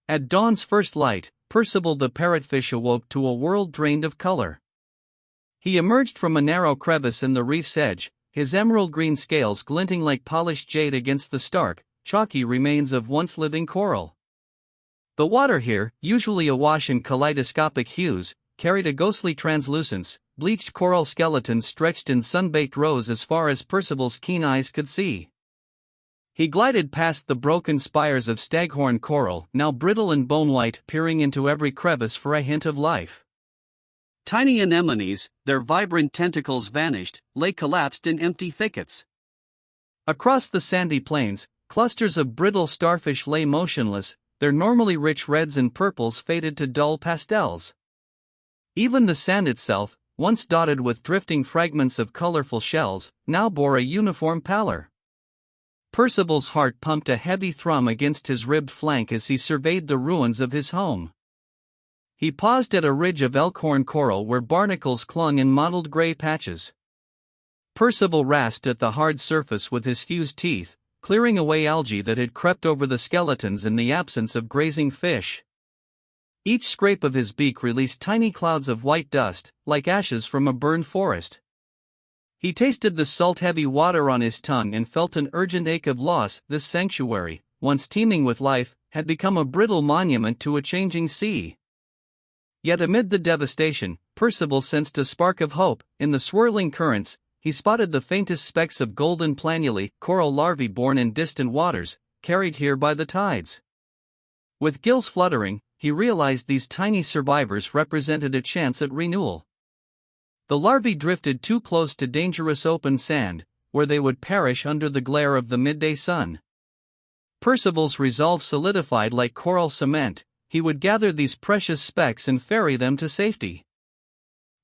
At dawn's first light, Percival the parrotfish awoke to a world drained of color. He emerged from a narrow crevice in the reef's edge, his emerald-green scales glinting like polished jade against the stark, chalky remains of once living coral. The water here, usually awash in kaleidoscopic hues, carried a ghostly translucence, bleached coral skeletons stretched in sun-baked rows as far as Percival's keen eyes could see. He glided past the broken spires of staghorn coral, now brittle and bone-white, peering into every crevice for a hint of life. Tiny anemones, their vibrant tentacles vanished, lay collapsed in empty thickets. Across the sandy plains, clusters of brittle starfish lay motionless, their normally rich reds and purples faded to dull pastels. Even the sand itself, once dotted with drifting fragments of colorful shells, now bore a uniform pallor. Percival's heart pumped a heavy thrum against his ribbed flank as he surveyed the ruins of his home. He paused at a ridge of elkhorn coral where barnacles clung in mottled gray patches. Percival rasped at the hard surface with his fused teeth, clearing away algae that had crept over the skeletons in the absence of grazing fish. Each scrape of his beak released tiny clouds of white dust, like ashes from a burned forest. He tasted the salt-heavy water on his tongue and felt an urgent ache of loss. This sanctuary, once teeming with life, had become a brittle monument to a changing sea. Yet amid the devastation, Percival sensed a spark of hope. In the swirling currents, he spotted the faintest specks of golden planulae, coral larvae born in distant waters, carried here by the tides. With gills fluttering, he realized these tiny survivors represented a chance at renewal. The larvae drifted too close to dangerous open sand, where they would perish under the glare of the midday sun. Percival's resolve solidified like coral cement. He would gather these precious specks and ferry them to safety.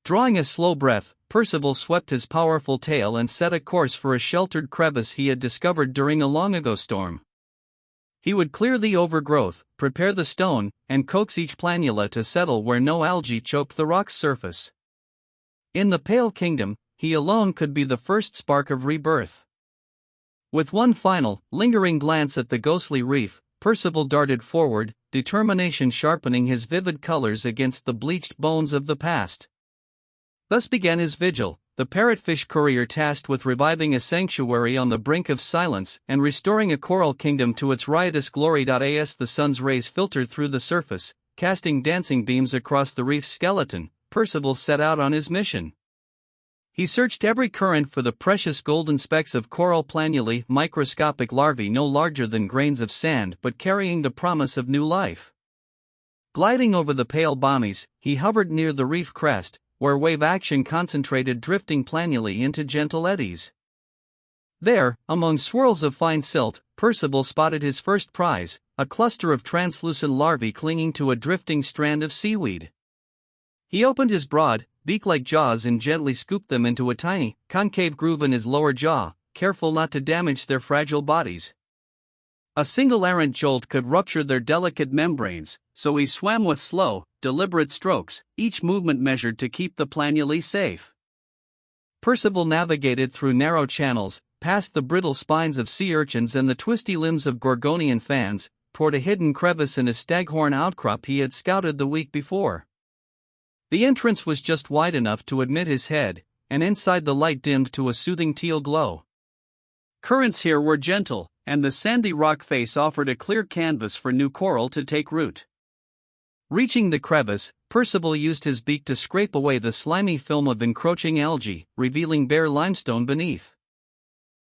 Drawing a slow breath, Percival swept his powerful tail and set a course for a sheltered crevice he had discovered during a long-ago storm. He would clear the overgrowth, prepare the stone, and coax each planula to settle where no algae choked the rock's surface. In the Pale Kingdom, he alone could be the first spark of rebirth. With one final, lingering glance at the ghostly reef, Percival darted forward, determination sharpening his vivid colors against the bleached bones of the past. Thus began his vigil, the parrotfish courier tasked with reviving a sanctuary on the brink of silence and restoring a coral kingdom to its riotous glory. As the sun's rays filtered through the surface, casting dancing beams across the reef's skeleton, Percival set out on his mission. He searched every current for the precious golden specks of coral planulae, microscopic larvae no larger than grains of sand but carrying the promise of new life. Gliding over the pale bommies, he hovered near the reef crest, where wave action concentrated drifting planulae into gentle eddies. There, among swirls of fine silt, Percival spotted his first prize, a cluster of translucent larvae clinging to a drifting strand of seaweed. He opened his broad, beak-like jaws and gently scooped them into a tiny, concave groove in his lower jaw, careful not to damage their fragile bodies. A single errant jolt could rupture their delicate membranes, so he swam with slow, deliberate strokes, each movement measured to keep the planulae safe. Percival navigated through narrow channels, past the brittle spines of sea urchins and the twisty limbs of gorgonian fans, toward a hidden crevice in a staghorn outcrop he had scouted the week before. The entrance was just wide enough to admit his head, and inside the light dimmed to a soothing teal glow. Currents here were gentle, and the sandy rock face offered a clear canvas for new coral to take root. Reaching the crevice, Percival used his beak to scrape away the slimy film of encroaching algae, revealing bare limestone beneath.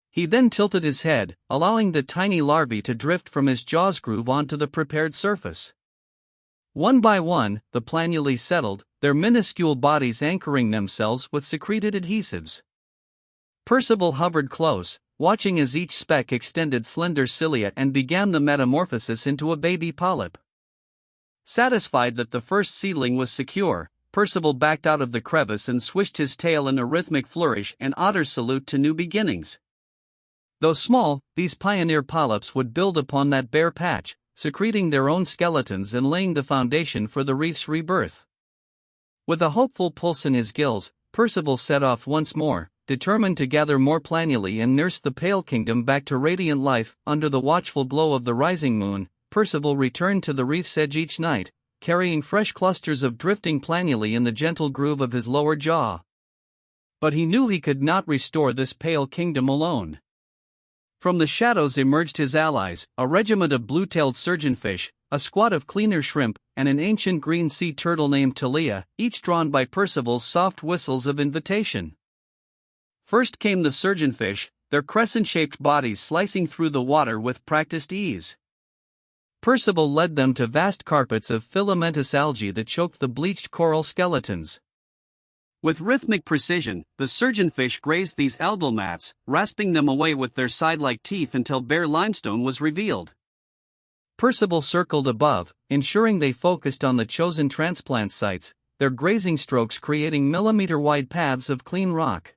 He then tilted his head, allowing the tiny larvae to drift from his jaws groove onto the prepared surface. One by one, the planulae settled, their minuscule bodies anchoring themselves with secreted adhesives. Percival hovered close, watching as each speck extended slender cilia and began the metamorphosis into a baby polyp. Satisfied that the first seedling was secure, Percival backed out of the crevice and swished his tail in a rhythmic flourish, an otter's salute to new beginnings. Though small, these pioneer polyps would build upon that bare patch, secreting their own skeletons and laying the foundation for the reef's rebirth. With a hopeful pulse in his gills, Percival set off once more, determined to gather more planulae and nurse the Pale Kingdom back to radiant life. Under the watchful glow of the rising moon, Percival returned to the reef's edge each night, carrying fresh clusters of drifting plannulae in the gentle groove of his lower jaw. But he knew he could not restore this pale kingdom alone. From the shadows emerged his allies, a regiment of blue-tailed surgeonfish, a squad of cleaner shrimp, and an ancient green sea turtle named Talia, each drawn by Percival's soft whistles of invitation. First came the surgeonfish, their crescent-shaped bodies slicing through the water with practiced ease. Percival led them to vast carpets of filamentous algae that choked the bleached coral skeletons. With rhythmic precision, the surgeonfish grazed these algal mats, rasping them away with their side-like teeth until bare limestone was revealed. Percival circled above, ensuring they focused on the chosen transplant sites, their grazing strokes creating millimeter-wide paths of clean rock.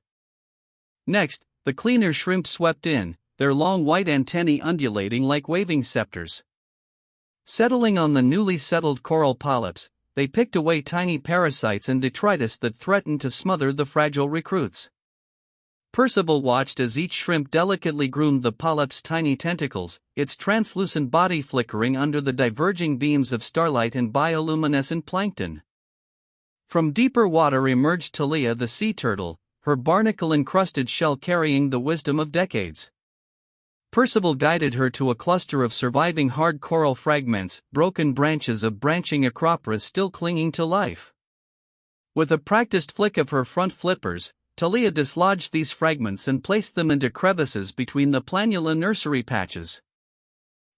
Next, the cleaner shrimp swept in, their long white antennae undulating like waving scepters. Settling on the newly settled coral polyps, they picked away tiny parasites and detritus that threatened to smother the fragile recruits. Percival watched as each shrimp delicately groomed the polyp's tiny tentacles, its translucent body flickering under the diverging beams of starlight and bioluminescent plankton. From deeper water emerged Talia the sea turtle, her barnacle-encrusted shell carrying the wisdom of decades. Percival guided her to a cluster of surviving hard coral fragments, broken branches of branching acropora still clinging to life. With a practiced flick of her front flippers, Talia dislodged these fragments and placed them into crevices between the planula nursery patches.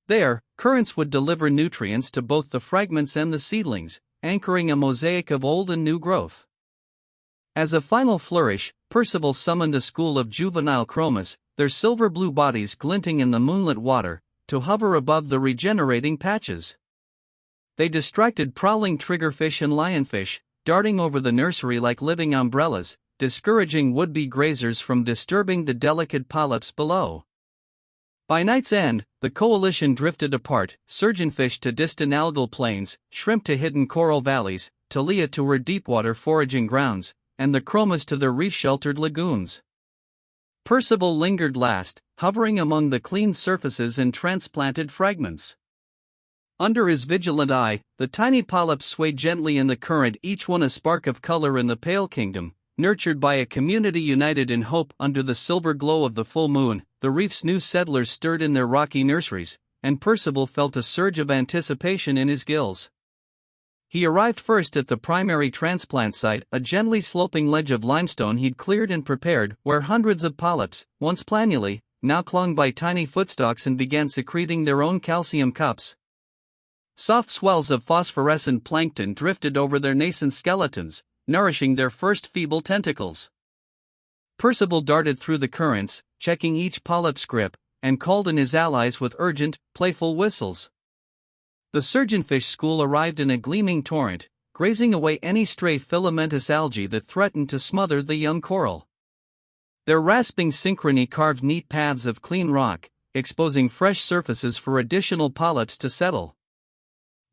There, currents would deliver nutrients to both the fragments and the seedlings, anchoring a mosaic of old and new growth. As a final flourish, Percival summoned a school of juvenile chromis, their silver-blue bodies glinting in the moonlit water, to hover above the regenerating patches. They distracted prowling triggerfish and lionfish, darting over the nursery like living umbrellas, discouraging would-be grazers from disturbing the delicate polyps below. By night's end, the coalition drifted apart, surgeonfish to distant algal plains, shrimp to hidden coral valleys, Talia to her deepwater foraging grounds, and the chromas to their reef-sheltered lagoons. Percival lingered last, hovering among the clean surfaces and transplanted fragments. Under his vigilant eye, the tiny polyps swayed gently in the current, each one a spark of color in the pale kingdom, nurtured by a community united in hope under the silver glow of the full moon. The reef's new settlers stirred in their rocky nurseries, and Percival felt a surge of anticipation in his gills. He arrived first at the primary transplant site, a gently sloping ledge of limestone he'd cleared and prepared, where hundreds of polyps, once planulae, now clung by tiny footstalks and began secreting their own calcium cups. Soft swells of phosphorescent plankton drifted over their nascent skeletons, nourishing their first feeble tentacles. Percival darted through the currents, checking each polyp's grip, and called in his allies with urgent, playful whistles. The surgeonfish school arrived in a gleaming torrent, grazing away any stray filamentous algae that threatened to smother the young coral. Their rasping synchrony carved neat paths of clean rock, exposing fresh surfaces for additional polyps to settle.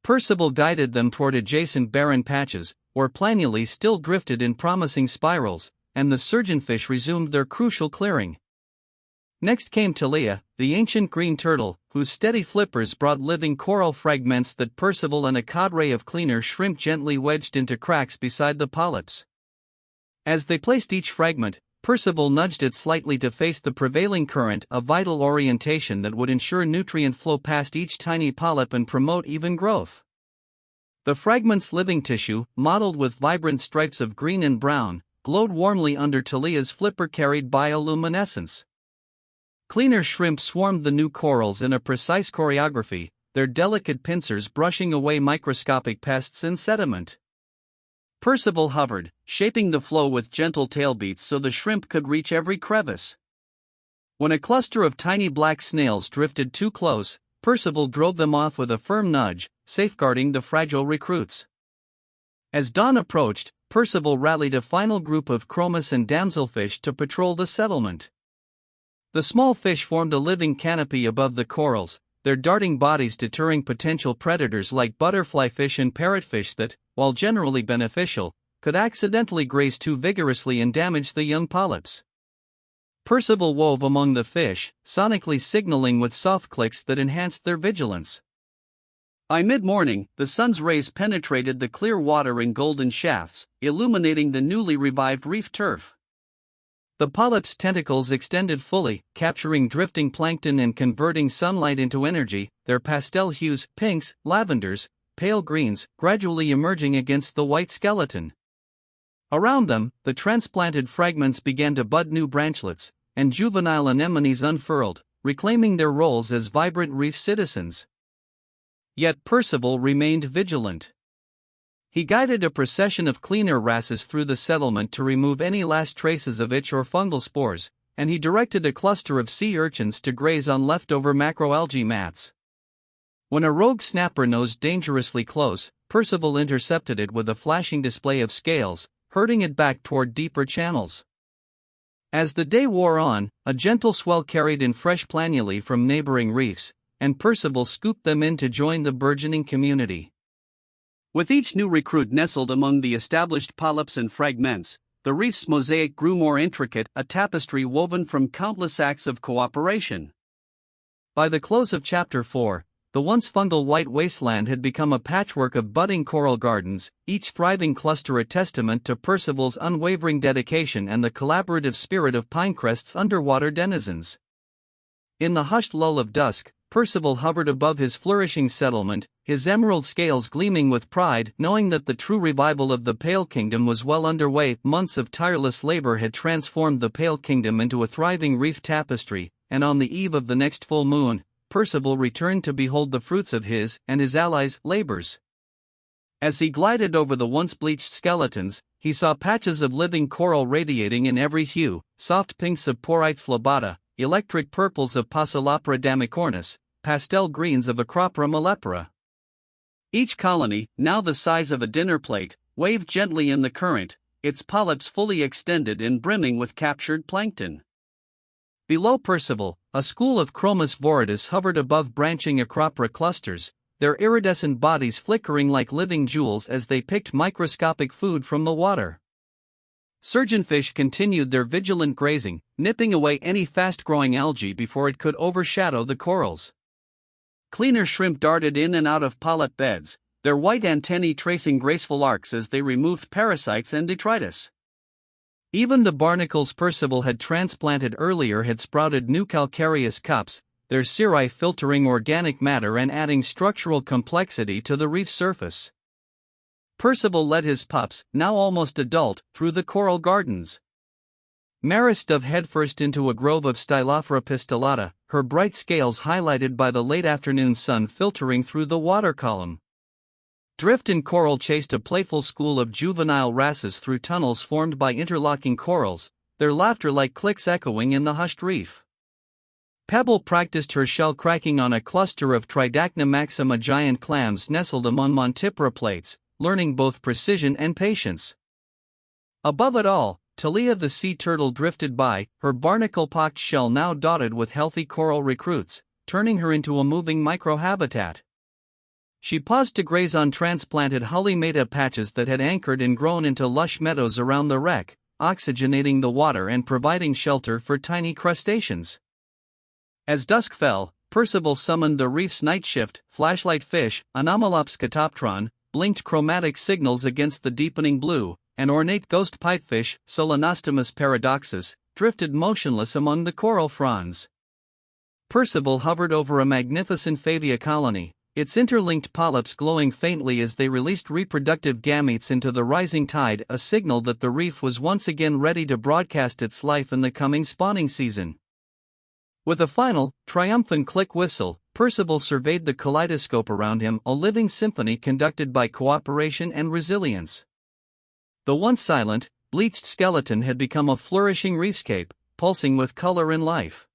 Percival guided them toward adjacent barren patches, where planulae still drifted in promising spirals, and the surgeonfish resumed their crucial clearing. Next came Talia, the ancient green turtle, whose steady flippers brought living coral fragments that Percival and a cadre of cleaner shrimp gently wedged into cracks beside the polyps. As they placed each fragment, Percival nudged it slightly to face the prevailing current, a vital orientation that would ensure nutrient flow past each tiny polyp and promote even growth. The fragment's living tissue, mottled with vibrant stripes of green and brown, glowed warmly under Talia's flipper-carried bioluminescence. Cleaner shrimp swarmed the new corals in a precise choreography, their delicate pincers brushing away microscopic pests and sediment. Percival hovered, shaping the flow with gentle tailbeats so the shrimp could reach every crevice. When a cluster of tiny black snails drifted too close, Percival drove them off with a firm nudge, safeguarding the fragile recruits. As dawn approached, Percival rallied a final group of chromis and damselfish to patrol the settlement. The small fish formed a living canopy above the corals, their darting bodies deterring potential predators like butterflyfish and parrotfish that, while generally beneficial, could accidentally graze too vigorously and damage the young polyps. Percival wove among the fish, sonically signaling with soft clicks that enhanced their vigilance. By mid-morning, the sun's rays penetrated the clear water in golden shafts, illuminating the newly revived reef turf. The polyp's tentacles extended fully, capturing drifting plankton and converting sunlight into energy, their pastel hues, pinks, lavenders, pale greens, gradually emerging against the white skeleton. Around them, the transplanted fragments began to bud new branchlets, and juvenile anemones unfurled, reclaiming their roles as vibrant reef citizens. Yet Percival remained vigilant. He guided a procession of cleaner wrasses through the settlement to remove any last traces of itch or fungal spores, and he directed a cluster of sea urchins to graze on leftover macroalgae mats. When a rogue snapper nosed dangerously close, Percival intercepted it with a flashing display of scales, herding it back toward deeper channels. As the day wore on, a gentle swell carried in fresh planulae from neighboring reefs, and Percival scooped them in to join the burgeoning community. With each new recruit nestled among the established polyps and fragments, the reef's mosaic grew more intricate, a tapestry woven from countless acts of cooperation. By the close of Chapter 4, the once fungal white wasteland had become a patchwork of budding coral gardens, each thriving cluster a testament to Percival's unwavering dedication and the collaborative spirit of Pinecrest's underwater denizens. In the hushed lull of dusk, Percival hovered above his flourishing settlement, his emerald scales gleaming with pride, knowing that the true revival of the Pale Kingdom was well underway. Months of tireless labor had transformed the Pale Kingdom into a thriving reef tapestry, and on the eve of the next full moon, Percival returned to behold the fruits of his and his allies' labors. As he glided over the once bleached skeletons, he saw patches of living coral radiating in every hue, soft pinks of Porites lobata, electric purples of Passalopera damicornis, pastel greens of Acropora mallepora. Each colony, now the size of a dinner plate, waved gently in the current, its polyps fully extended and brimming with captured plankton. Below Percival, a school of Chromis viridis hovered above branching Acropora clusters, their iridescent bodies flickering like living jewels as they picked microscopic food from the water. Surgeonfish continued their vigilant grazing, nipping away any fast-growing algae before it could overshadow the corals. Cleaner shrimp darted in and out of polyp beds, their white antennae tracing graceful arcs as they removed parasites and detritus. Even the barnacles Percival had transplanted earlier had sprouted new calcareous cups, their cirri filtering organic matter and adding structural complexity to the reef surface. Percival led his pups, now almost adult, through the coral gardens. Maris dove headfirst into a grove of Stylophora pistillata, her bright scales highlighted by the late afternoon sun filtering through the water column. Drift and coral chased a playful school of juvenile wrasses through tunnels formed by interlocking corals, their laughter like clicks echoing in the hushed reef. Pebble practiced her shell cracking on a cluster of Tridacna maxima giant clams nestled among Montipora plates, learning both precision and patience. Above it all, Talia the sea turtle drifted by, her barnacle-pocked shell now dotted with healthy coral recruits, turning her into a moving microhabitat. She paused to graze on transplanted Hullimata patches that had anchored and grown into lush meadows around the wreck, oxygenating the water and providing shelter for tiny crustaceans. As dusk fell, Percival summoned the reef's night shift, flashlight fish, Anomalops catoptron, blinked chromatic signals against the deepening blue, and ornate ghost pipefish, Solanostomus paradoxus, drifted motionless among the coral fronds. Percival hovered over a magnificent Favia colony, its interlinked polyps glowing faintly as they released reproductive gametes into the rising tide, a signal that the reef was once again ready to broadcast its life in the coming spawning season. With a final, triumphant click whistle, Percival surveyed the kaleidoscope around him, a living symphony conducted by cooperation and resilience. The once silent, bleached skeleton had become a flourishing reefscape, pulsing with color and life.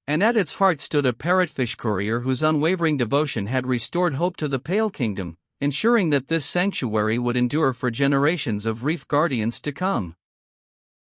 And at its heart stood a parrotfish courier whose unwavering devotion had restored hope to the Pale Kingdom, ensuring that this sanctuary would endure for generations of reef guardians to come.